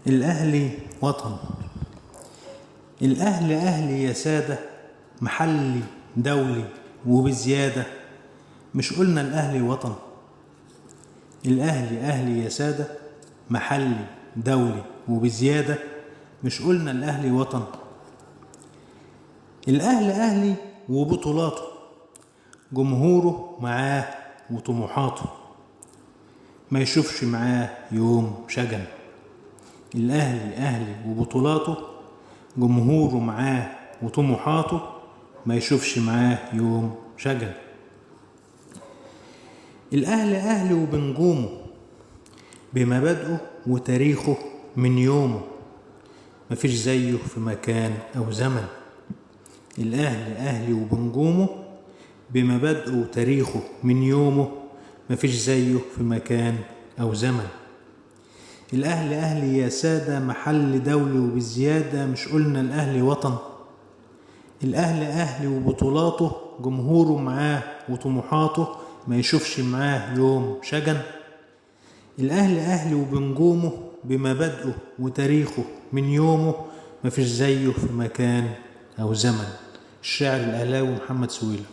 الأهلي وطن. الأهل أهلي يا سادة، محلي دولي وبزيادة. مش قلنا الأهلي وطن؟ الأهلي أهلي يا سادة، محلي دولي وبزيادة. مش قلنا الأهلي وطن؟ الأهل أهلي وبطولاته، جمهوره معاه وطموحاته، ما يشوفش معاه يوم شجن. الأهلي أهلي وبطولاته، جمهوره معاه وطموحاته، ما يشوفش معاه يوم شجن. الأهلي أهلي وبنجومه، بمبادئه وتاريخه من يومه، مفيش زيه في مكان أو زمن. الأهلي أهلي وبنجومه، بمبادئه وتاريخه من يومه، مفيش زيه في مكان أو زمن. الأهلي أهلي يا سادة، محل دولي وبزيادة. مش قلنا الأهلي وطن؟ الأهلي أهلي وبطولاته، جمهوره معاه وطموحاته، ما يشوفش معاه يوم شجن. الأهلي أهلي وبنجومه، بمبادئه وتاريخه من يومه، مفيش زيه في مكان أو زمن. الشاعر الأهلاوي محمد سويلم.